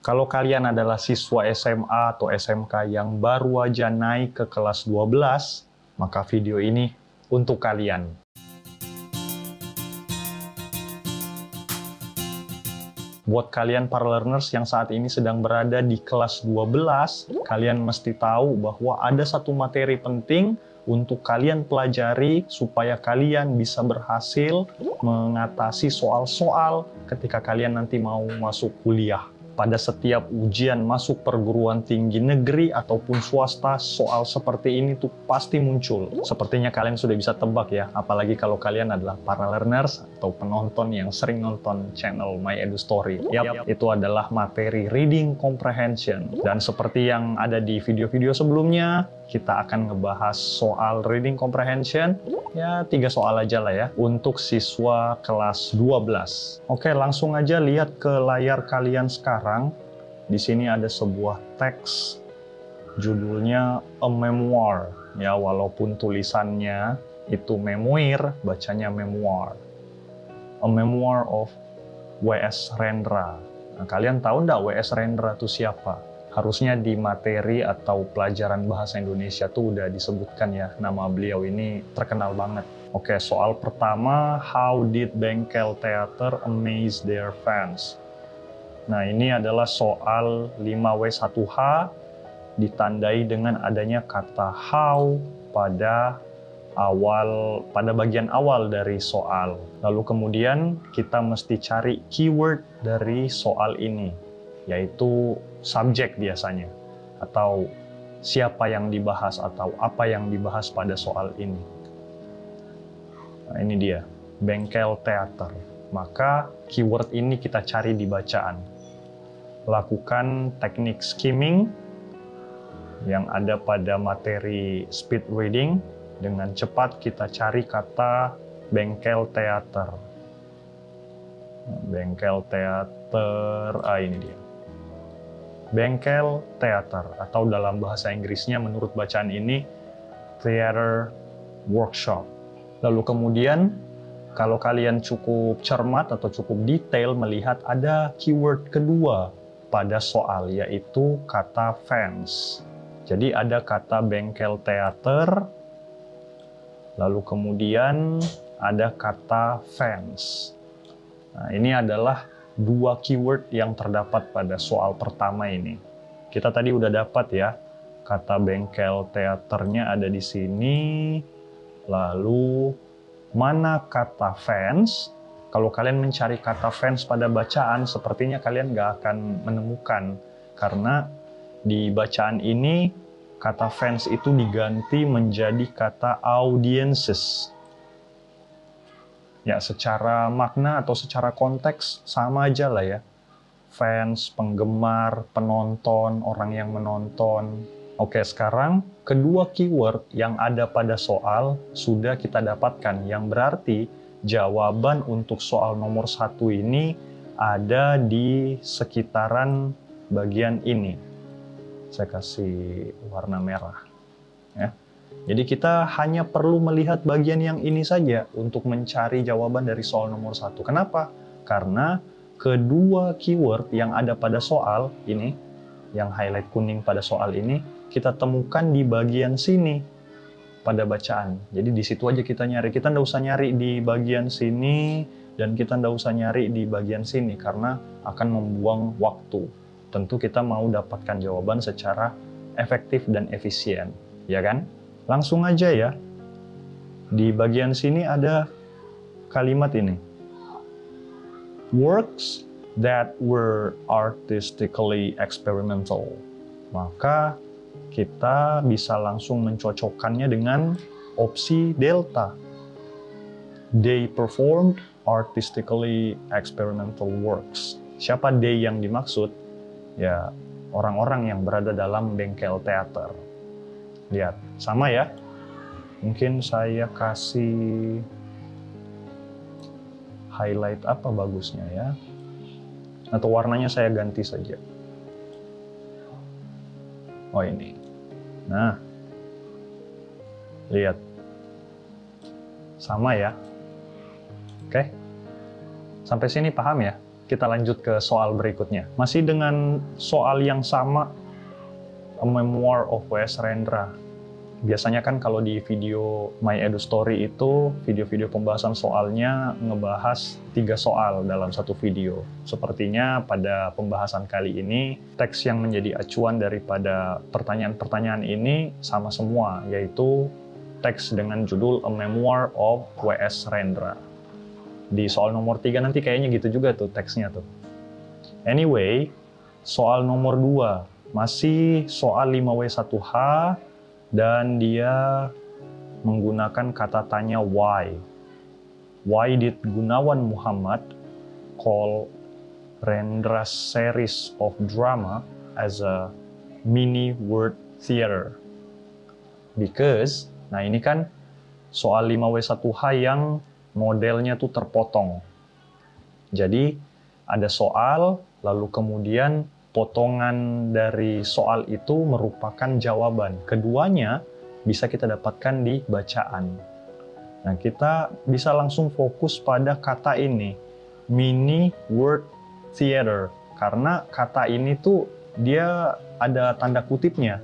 Kalau kalian adalah siswa SMA atau SMK yang baru aja naik ke kelas 12, maka video ini untuk kalian. Buat kalian para learners yang saat ini sedang berada di kelas 12, kalian mesti tahu bahwa ada satu materi penting untuk kalian pelajari supaya kalian bisa berhasil mengatasi soal-soal ketika kalian nanti mau masuk kuliah. Pada setiap ujian masuk perguruan tinggi negeri ataupun swasta, soal seperti ini tuh pasti muncul. Sepertinya kalian sudah bisa tebak ya, apalagi kalau kalian adalah para learners atau penonton yang sering nonton channel My Edu Story. Yap, itu adalah materi reading comprehension. Dan seperti yang ada di video-video sebelumnya, kita akan ngebahas soal reading comprehension, ya 3 soal aja lah ya, untuk siswa kelas 12. Oke, langsung aja lihat ke layar kalian sekarang. Di sini ada sebuah teks, judulnya A Memoir. Ya, walaupun tulisannya itu memoir, bacanya memoir. A Memoir of W.S. Rendra. Nah, kalian tahu nggak W.S. Rendra itu siapa? Harusnya di materi atau pelajaran bahasa Indonesia tuh udah disebutkan ya, nama beliau ini terkenal banget. Oke, soal pertama, how did Bengkel Theater amaze their fans? Nah, ini adalah soal 5W1H, ditandai dengan adanya kata how pada bagian awal dari soal. Lalu kemudian kita mesti cari keyword dari soal ini, yaitu subjek biasanya, atau siapa yang dibahas atau apa yang dibahas pada soal ini. Nah, ini dia, Bengkel Theater. Maka keyword ini kita cari di bacaan. Lakukan teknik skimming yang ada pada materi speed reading. Dengan cepat kita cari kata Bengkel Theater. Bengkel Theater, ini dia. Bengkel Theater, atau dalam bahasa Inggrisnya menurut bacaan ini, Theater Workshop. Lalu kemudian, kalau kalian cukup cermat atau cukup detail melihat ada keyword kedua pada soal, yaitu kata fans. Jadi ada kata Bengkel Theater, lalu kemudian ada kata fans. Nah, ini adalah 2 keyword yang terdapat pada soal pertama ini. Kita tadi udah dapat ya, kata Bengkel Theaternya ada di sini. Lalu, mana kata fans? Kalau kalian mencari kata fans pada bacaan, sepertinya kalian nggak akan menemukan. Karena di bacaan ini, kata fans itu diganti menjadi kata audiences. Ya, secara makna atau secara konteks sama aja lah ya. Fans, penggemar, penonton, orang yang menonton. Oke, sekarang kedua keyword yang ada pada soal sudah kita dapatkan. Yang berarti jawaban untuk soal nomor 1 ini ada di sekitaran bagian ini. Saya kasih warna merah. Ya. Jadi kita hanya perlu melihat bagian yang ini saja untuk mencari jawaban dari soal nomor 1. Kenapa? Karena kedua keyword yang ada pada soal ini, yang highlight kuning pada soal ini, kita temukan di bagian sini pada bacaan. Jadi di situ aja kita nyari. Kita nggak usah nyari di bagian sini, dan kita nggak usah nyari di bagian sini, karena akan membuang waktu. Tentu kita mau dapatkan jawaban secara efektif dan efisien, ya kan? Langsung aja ya, di bagian sini ada kalimat ini. Works that were artistically experimental. Maka kita bisa langsung mencocokkannya dengan opsi delta. They performed artistically experimental works. Siapa they yang dimaksud? Ya, orang-orang yang berada dalam bengkel teater. Lihat, sama ya. Mungkin saya kasih highlight apa bagusnya ya. Atau warnanya saya ganti saja. Oh, ini. Nah, lihat. Sama ya. Oke. Sampai sini paham ya? kita lanjut ke soal berikutnya. Masih dengan soal yang sama, A Memoir of W.S. Rendra. Biasanya kan kalau di video My Edu Story itu, video-video pembahasan soalnya ngebahas 3 soal dalam satu video. Sepertinya pada pembahasan kali ini, teks yang menjadi acuan daripada pertanyaan-pertanyaan ini sama semua, yaitu teks dengan judul A Memoir of W.S. Rendra. Di soal nomor 3 nanti kayaknya gitu juga tuh teksnya tuh. Anyway, soal nomor 2, masih soal 5W1H, dan dia menggunakan kata tanya why. Why did Gunawan Muhammad call Rendra's series of drama as a mini word theater? Because, nah ini kan soal 5W1H yang modelnya tuh terpotong. Jadi ada soal, lalu kemudian potongan dari soal itu merupakan jawaban. Keduanya bisa kita dapatkan di bacaan. Nah, kita bisa langsung fokus pada kata ini, mini word theater. Karena kata ini tuh dia ada tanda kutipnya,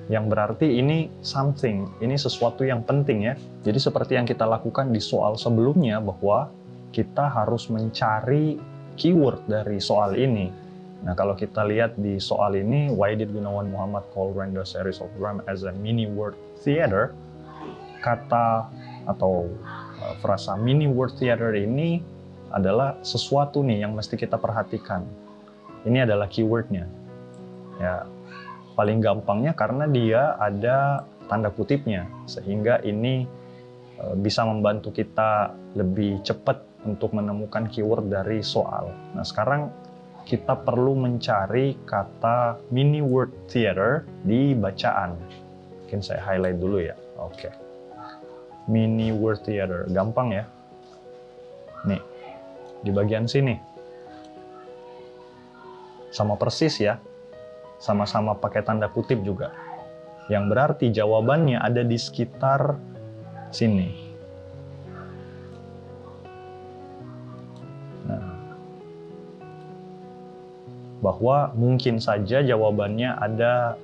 yang berarti ini something, ini sesuatu yang penting ya. Jadi seperti yang kita lakukan di soal sebelumnya, bahwa kita harus mencari keyword dari soal ini. Nah, kalau kita lihat di soal ini, why did Gunawan Muhammad call Rendra's series of drama as a mini word theater? Kata atau frasa mini word theater ini adalah sesuatu nih yang mesti kita perhatikan. Ini adalah keywordnya. Ya, paling gampangnya karena dia ada tanda kutipnya, sehingga ini bisa membantu kita lebih cepat untuk menemukan keyword dari soal. Nah, sekarang kita perlu mencari kata mini word theater di bacaan. Mungkin saya highlight dulu ya. Oke. Mini word theater, gampang ya. Nih, di bagian sini. Sama persis ya. Sama-sama pakai tanda kutip juga. Yang berarti jawabannya ada di sekitar sini. Bahwa mungkin saja jawabannya ada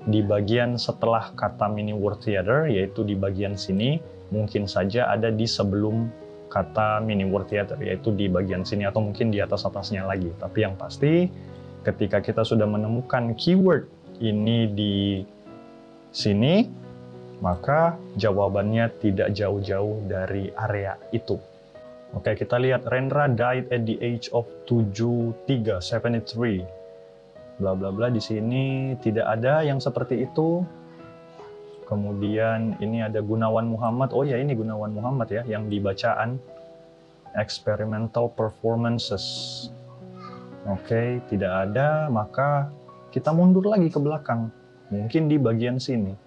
di bagian setelah kata mini word theater, yaitu di bagian sini. Mungkin saja ada di sebelum kata mini word theater, yaitu di bagian sini, atau mungkin di atas-atasnya lagi. Tapi yang pasti, ketika kita sudah menemukan keyword ini di sini, maka jawabannya tidak jauh-jauh dari area itu. Oke, kita lihat Rendra died at the age of 73. Bla bla bla, di sini tidak ada yang seperti itu. Kemudian ini ada Gunawan Muhammad. Oh ya, ini Gunawan Muhammad ya yang dibacaan. Experimental performances. Oke, tidak ada, maka kita mundur lagi ke belakang. Mungkin di bagian sini.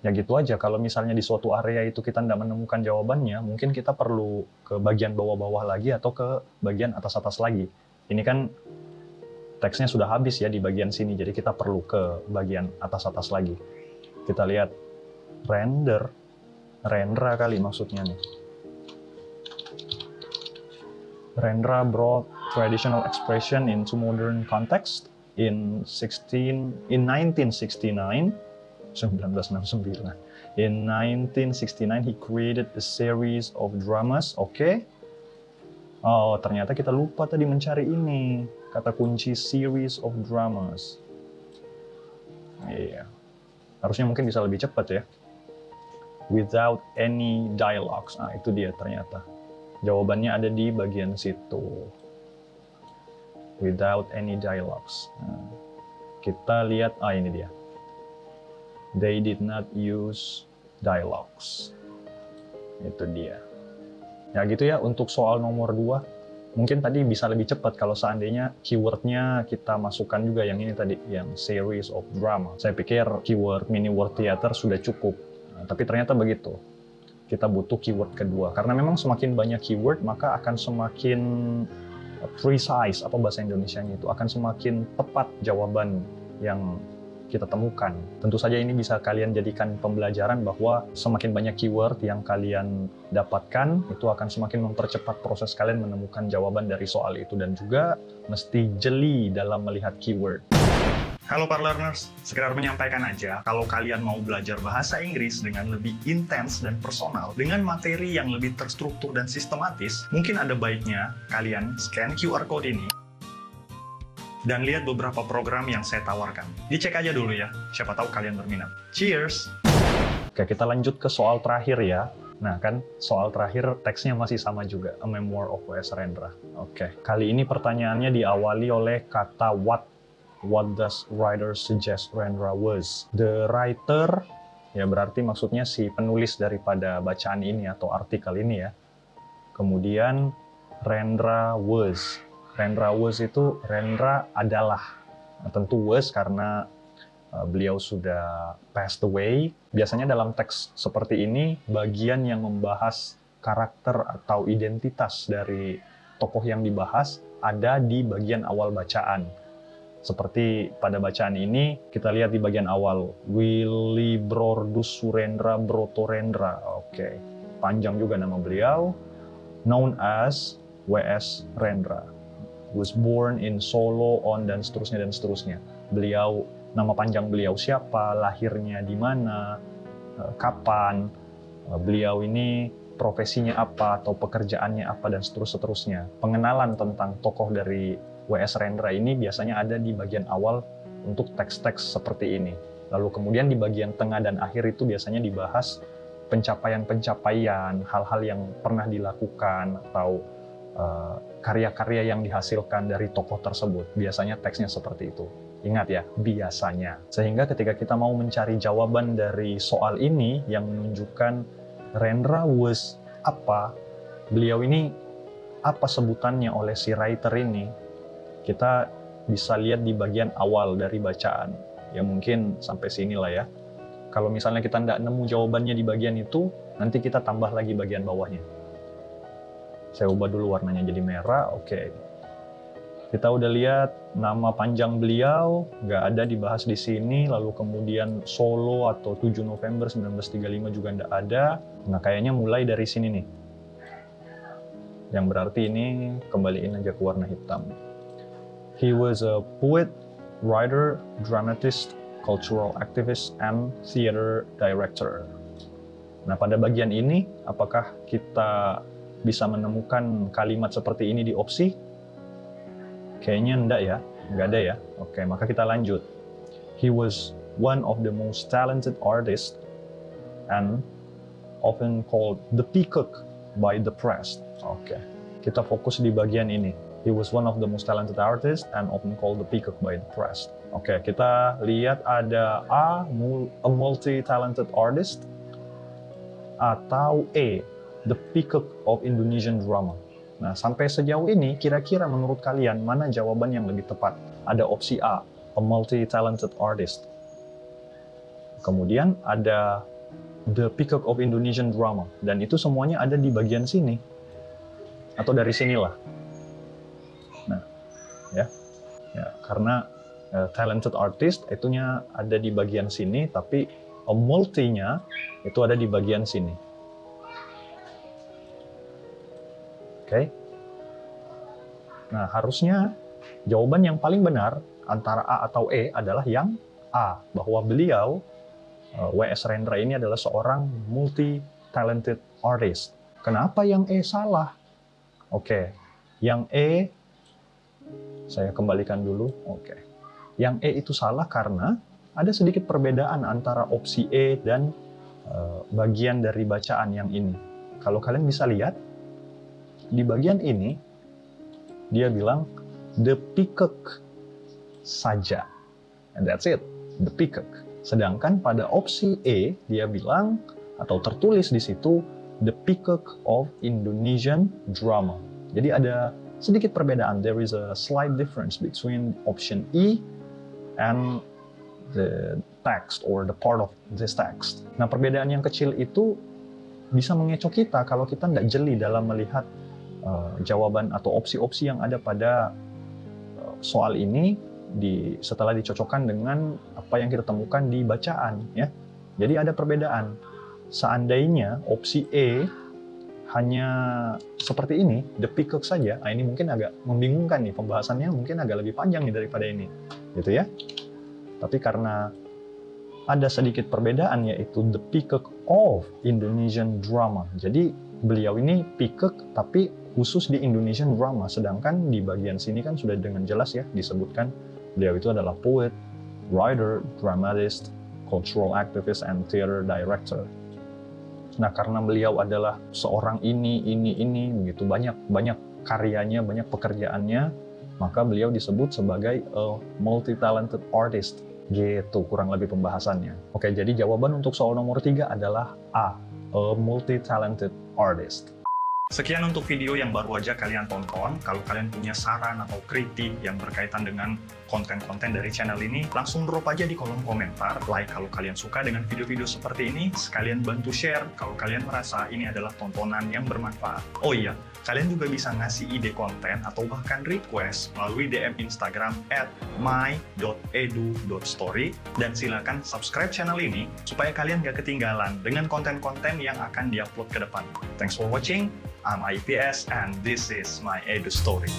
Ya gitu aja, kalau misalnya di suatu area itu kita tidak menemukan jawabannya, mungkin kita perlu ke bagian bawah-bawah lagi atau ke bagian atas-atas lagi. Ini kan teksnya sudah habis ya di bagian sini, jadi kita perlu ke bagian atas-atas lagi. Kita lihat Rendra kali maksudnya nih. Rendra brought traditional expression into modern context in 1969. In 1969, he created a series of dramas. Oke. Oh, ternyata kita lupa tadi mencari ini. Kata kunci series of dramas. Iya. Harusnya mungkin bisa lebih cepat ya. Without any dialogues. Nah, itu dia ternyata. Jawabannya ada di bagian situ. Without any dialogues. Nah, kita lihat, ini dia. They did not use dialogues. Itu dia. Ya gitu ya untuk soal nomor 2. Mungkin tadi bisa lebih cepat kalau seandainya keywordnya kita masukkan juga yang ini tadi, yang series of drama. Saya pikir keyword mini word theater sudah cukup. Nah, tapi ternyata begitu. Kita butuh keyword kedua. Karena memang semakin banyak keyword, maka akan semakin precise, apa bahasa Indonesianya itu, akan semakin tepat jawaban yang kita temukan. Tentu saja ini bisa kalian jadikan pembelajaran bahwa semakin banyak keyword yang kalian dapatkan, itu akan semakin mempercepat proses kalian menemukan jawaban dari soal itu, dan juga mesti jeli dalam melihat keyword. Halo Parlearners, sekedar menyampaikan aja kalau kalian mau belajar bahasa Inggris dengan lebih intens dan personal dengan materi yang lebih terstruktur dan sistematis, mungkin ada baiknya kalian scan QR code ini dan lihat beberapa program yang saya tawarkan. Dicek aja dulu ya, siapa tahu kalian berminat. Cheers! Oke, kita lanjut ke soal terakhir ya. Nah kan, soal terakhir teksnya masih sama juga, A Memoir of W.S. Rendra. Oke, kali ini pertanyaannya diawali oleh kata what. What does writer suggest Rendra was? The writer, ya berarti maksudnya si penulis daripada bacaan ini atau artikel ini ya. Kemudian Rendra was. Rendra was itu Rendra adalah. Nah, tentu was karena beliau sudah passed away. Biasanya dalam teks seperti ini, bagian yang membahas karakter atau identitas dari tokoh yang dibahas ada di bagian awal bacaan. Seperti pada bacaan ini, kita lihat di bagian awal, Willibrordus Surendra Brotorendra. Oke, panjang juga nama beliau. Known as W.S. Rendra. Was born in Solo on dan seterusnya dan seterusnya. Beliau, nama panjang beliau siapa, lahirnya di mana, kapan, beliau ini profesinya apa atau pekerjaannya apa dan seterusnya. Pengenalan tentang tokoh dari W.S. Rendra ini biasanya ada di bagian awal untuk teks-teks seperti ini. Lalu kemudian di bagian tengah dan akhir itu biasanya dibahas pencapaian-pencapaian, hal-hal yang pernah dilakukan, atau karya-karya yang dihasilkan dari tokoh tersebut. Biasanya teksnya seperti itu. Ingat ya, biasanya. Sehingga ketika kita mau mencari jawaban dari soal ini yang menunjukkan Rendra was apa, beliau ini apa sebutannya oleh si writer ini, kita bisa lihat di bagian awal dari bacaan. Ya mungkin sampai sini lah ya. Kalau misalnya kita nggak nemu jawabannya di bagian itu, nanti kita tambah lagi bagian bawahnya. Saya ubah dulu warnanya jadi merah, oke. Kita udah lihat nama panjang beliau, nggak ada dibahas di sini, lalu kemudian Solo atau 7 November 1935 juga nggak ada. Nah kayaknya mulai dari sini nih. Yang berarti ini kembaliin aja ke warna hitam. He was a poet, writer, dramatist, cultural activist, and theater director. Nah, pada bagian ini, apakah kita bisa menemukan kalimat seperti ini di opsi? Kayaknya enggak ya, enggak ada ya. Oke, maka kita lanjut. He was one of the most talented artists and often called the peacock by the press. Oke, kita fokus di bagian ini. He was one of the most talented artists and often called the peacock by the press. Oke, kita lihat ada A, a multi-talented artist, atau E, the peacock of Indonesian drama. Nah, sampai sejauh ini, kira-kira menurut kalian, mana jawaban yang lebih tepat? Ada opsi A, a multi-talented artist. Kemudian ada the peacock of Indonesian drama. Dan itu semuanya ada di bagian sini. Atau dari sinilah. Nah, ya karena talented artist itunya ada di bagian sini, tapi a multi-nya itu ada di bagian sini. Oke. Nah, harusnya jawaban yang paling benar antara A atau E adalah yang A, bahwa beliau W.S. Rendra ini adalah seorang multi-talented artist. Kenapa yang E salah? Oke, yang E saya kembalikan dulu. Oke. Yang E itu salah karena ada sedikit perbedaan antara opsi E dan bagian dari bacaan yang ini. Kalau kalian bisa lihat, di bagian ini, dia bilang, the peacock saja. And that's it, the peacock. Sedangkan pada opsi E, dia bilang, atau tertulis di situ, the peacock of Indonesian drama. Jadi ada sedikit perbedaan. There is a slight difference between option E and the text or the part of this text. Nah, perbedaan yang kecil itu bisa mengecoh kita kalau kita tidak jeli dalam melihat jawaban atau opsi-opsi yang ada pada soal ini setelah dicocokkan dengan apa yang kita temukan di bacaan, ya. Jadi ada perbedaan. Seandainya opsi E hanya seperti ini, the peacock saja, ini mungkin agak membingungkan nih, pembahasannya mungkin agak lebih panjang nih daripada ini, gitu ya. Tapi karena ada sedikit perbedaan, yaitu the peacock of Indonesian drama. Jadi beliau ini peacock tapi khusus di Indonesian drama, sedangkan di bagian sini kan sudah dengan jelas ya disebutkan beliau itu adalah poet, writer, dramatist, cultural activist, and theater director. Nah, karena beliau adalah seorang ini, begitu banyak karyanya, banyak pekerjaannya, maka beliau disebut sebagai a multi-talented artist. Gitu kurang lebih pembahasannya. Oke, jadi jawaban untuk soal nomor 3 adalah A, a multi-talented artist. Sekian untuk video yang baru aja kalian tonton. Kalau kalian punya saran atau kritik yang berkaitan dengan konten-konten dari channel ini, langsung drop aja di kolom komentar. Like kalau kalian suka dengan video-video seperti ini, sekalian bantu share kalau kalian merasa ini adalah tontonan yang bermanfaat. Oh iya, kalian juga bisa ngasih ide konten atau bahkan request melalui DM Instagram @my.edu.story, dan silakan subscribe channel ini supaya kalian gak ketinggalan dengan konten-konten yang akan diupload ke depan. Thanks for watching. I'm IPS and this is my Edu Story.